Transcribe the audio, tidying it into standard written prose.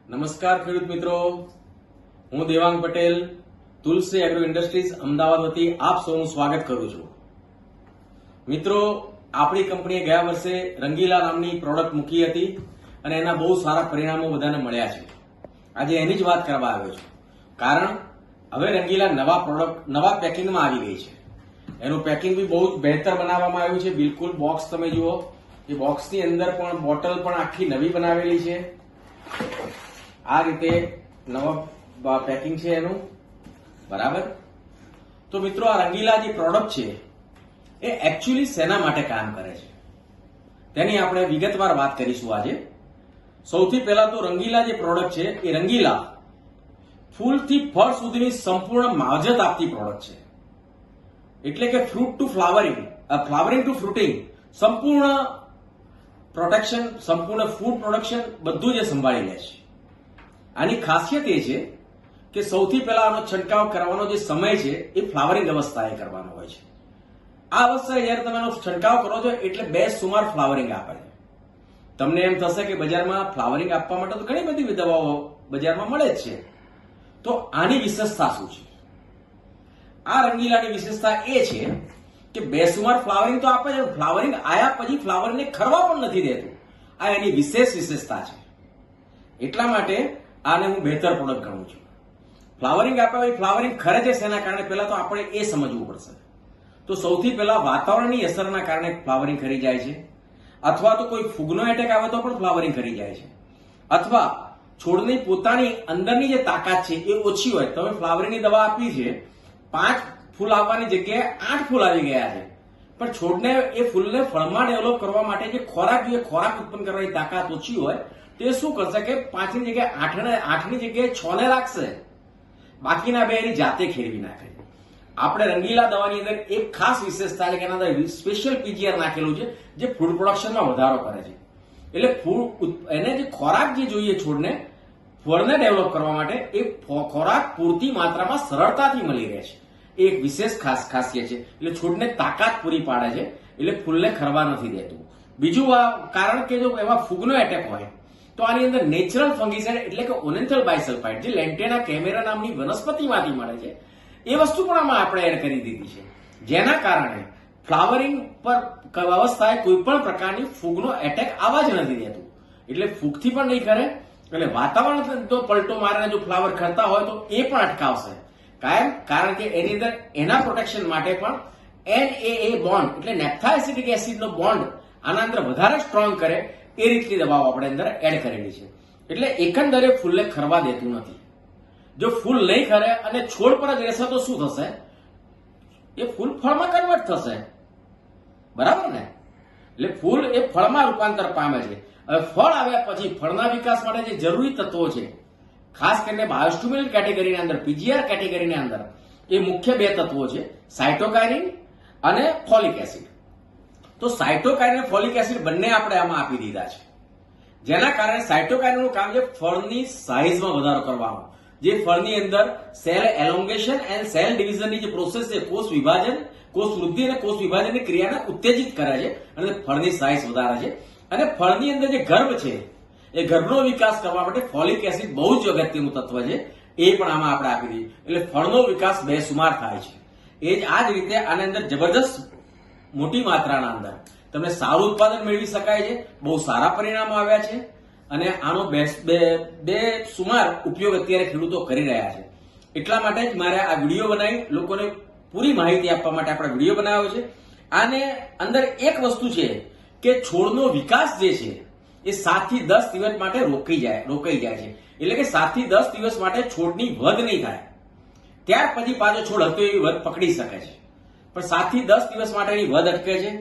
નમસ્કાર ખેડૂત મિત્રો, હું દેવાંગ પટેલ તુલસી એગ્રો ઇન્ડસ્ટ્રીઝ અમદાવાદ વતી આપ સૌનું સ્વાગત કરું છું. મિત્રો, આપણી કંપનીએ ગયા વર્ષે રંગીલા નામની પ્રોડક્ટ મૂકી હતી અને એના બહુ સારા પરિણામો બધાને મળ્યા છે. આજે એની જ વાત કરવા આવ્યો છું, કારણ હવે રંગીલા નવા પેકિંગમાં આવી ગઈ છે. એનું પેકિંગ બી બહુ જ બહેતર બનાવવામાં આવ્યું છે. બિલકુલ બોક્સ તમે જુઓ, એ બોક્સની અંદર પણ બોટલ પણ આખી નવી બનાવેલી છે. આ રીતે નવા પેકિંગ છે એનું, બરાબર. તો મિત્રો, આ રંગીલા જે પ્રોડક્ટ છે એ એકચ્યુઅલી શેના માટે કામ કરે છે તેની આપણે વિગતવાર વાત કરીશું આજે. સૌથી પહેલા તો રંગીલા જે પ્રોડક્ટ છે એ રંગીલા ફૂલથી ફળ સુધીની સંપૂર્ણ માવજત આપતી પ્રોડક્ટ છે. એટલે કે fruit to flowering, flowering to fruiting, સંપૂર્ણ પ્રોટેક્શન, સંપૂર્ણ ફૂડ પ્રોડક્શન બધું જ સંભાળી લે છે. આની ખાસિયત એ છે કે સૌથી પહેલા આનો છંટકાવ કરવાનો જે સમય છે એ ફ્લાવરિંગ અવસ્થાએ કરવાનો હોય છે. આ અવસ્થાએ જયારે તમે એનો છંટકાવ કરો છો એટલે બેસુમાર ફ્લાવરિંગ આપે છે. તમને એમ થશે કે બજારમાં ફ્લાવરિંગ આપવા માટે તો ઘણી બધી દવાઓ બજારમાં મળે જ છે, તો આની વિશેષતા શું છે? આ રંગીલાની વિશેષતા એ છે કે બેસુમાર ફ્લાવરિંગ તો આપે છે, ફ્લાવરિંગ આયા પછી ફ્લાવરિંગને ખરવા પણ નથી દેતું. આ એની વિશેષતા છે. એટલા માટે આને હું બહેતર પ્રોડક્ટ ગણું છું. ફ્લાવરિંગ આપ્યા હોય, ફ્લાવરિંગ ખરે છે શેના કારણે પહેલા તો આપણે એ સમજવું પડશે. તો સૌથી પહેલા વાતાવરણની અસરના કારણે ફ્લાવરિંગ ખરી જાય છે, અથવા તો કોઈ ફૂગનો એટેક આવે તો પણ ફ્લાવરિંગ ખરી જાય છે, અથવા છોડની પોતાની અંદરની જે તાકાત છે એ ઓછી હોય. તમે ફ્લાવરિંગની દવા આપી છે, 5 ફૂલ આવવાની જગ્યાએ 8 ફૂલ આવી ગયા છે, પણ છોડને એ ફૂલને ફળમાં ડેવલપ કરવા માટે જે ખોરાક જોઈએ, ખોરાક ઉત્પન્ન કરવાની તાકાત ઓછી હોય, તે શું કરશે કે 5 ની જગ્યાએ 8 ની જગ્યાએ 6 ને રાખશે, બાકીના 2 એની જાતે ખેડવી નાખે. આપણે રંગીલા દવાની અંદર એક ખાસ વિશેષતા છે કે એના અંદર સ્પેશિયલ પીજીઆર નાખેલું છે જે ફૂડ પ્રોડક્શનમાં વધારો કરે છે. એટલે એને જે ખોરાક જે જોઈએ છોડને, ફળને ડેવલપ કરવા માટે, એ ખોરાક પૂરતી માત્રામાં સરળતાથી મળી રહે છે. એ એક વિશેષ ખાસિયત છે. એટલે છોડને તાકાત પૂરી પાડે છે, એટલે ફૂલને ખરવા નથી દેતું. બીજું આ કારણ કે જો એમાં ફૂગનો એટેક હોય તો આની અંદર નેચરલ ફંગીસાઇડ એટલે કે ઓનેન્થલ બાયસલ્ફાઇડ, જે લેન્ટેના કેમેરા નામની વનસ્પતિમાંથી મળે છે, એ વસ્તુ પણ આમાં આપણે એડ કરી દીધી છે, જેના કારણે ફ્લાવરિંગ પર અવસ્થાએ કોઈ પણ પ્રકારની ફૂગનો એટેક આવવા જ નથી દેતું. એટલે ફૂગથી પણ નહીં કરે, એટલે વાતાવરણ તો પલટો મારીને જો ફ્લાવર ખરતા હોય તો એ પણ અટકાવશે કાયમ. કારણ કે એની અંદર એના પ્રોટેક્શન માટે પણ NAA બોન્ડ એટલે નેપ્થા એસિટિક એસિડનો બોન્ડ આના અંદર વધારે સ્ટ્રોંગ કરે એ રીતની દવાઓ આપણે અંદર એડ કરેલી છે. એટલે એકંદરે ફૂલને ખરવા દેતું નથી. જો ફૂલ નહીં ખરે અને છોડ પર જ રહેશે તો શું થશે? એ ફૂલ ફળમાં કન્વર્ટ થશે, બરાબર ને? એટલે ફૂલ એ ફળમાં રૂપાંતર પામે છે. હવે ફળ આવ્યા પછી ફળના વિકાસ માટે જે જરૂરી તત્વો છે, ખાસ કરીને બાયોસ્ટિમ્યુલન્ટ કેટેગરીની અંદર, પીજીઆર કેટેગરીની અંદર, એ મુખ્ય 2 તત્વો છે, સાયટોકાઇનિન અને ફોલિક એસિડ. તો સાયટોકાઇનિન અને ફોલિક એસિડ બંને આપણે આમાં આપી દીધા છે, જેના કારણે સાયટોકાઇનિનનું કામ છે ફળની સાઇઝમાં વધારો કરવાનો. જે ફળની અંદર સેલ એલોંગેશન એન્ડ સેલ ડિવિઝનની જે પ્રોસેસ છે, કોષ વિભાજન, કોષ વૃદ્ધિ અને કોષ વિભાજનની ક્રિયાને ઉત્તેજિત કરે છે અને ફળની સાઇઝ વધારે છે. અને ફળની અંદર જે ગર્ભ છે એ ગર્ભનો વિકાસ કરવા માટે ફોલિક એસિડ બહુ જ અગત્યનું તત્વ છે, એ પણ આમાં આપણે આપી દઈએ. એટલે ફળનો વિકાસ બેસુમાર થાય છે. એ જ આ જ રીતે આની અંદર જબરદસ્ત મોટી માત્રાના અંદર તમને સારું ઉત્પાદન મેળવી શકાય છે. બહુ સારા પરિણામો આવ્યા છે અને આનો બેસુમાર ઉપયોગ અત્યારે ખેડૂતો કરી રહ્યા છે. એટલા માટે જ મારે આ વિડીયો બનાવી લોકોને પૂરી માહિતી આપવા માટે આપણે વિડીયો બનાવ્યો છે. આને અંદર એક વસ્તુ છે કે છોડનો વિકાસ જે છે એ 7 થી 10 દિવસ માટે રોકાઈ જાય છે. એટલે કે 7 થી 10 દિવસ માટે છોડની વધ નહીં થાય, ત્યાર પછી પાછો છોડ હતો એવી વધ પકડી શકે છે. પણ 7 થી 10 દિવસ માટે એની વધ અટકે છે.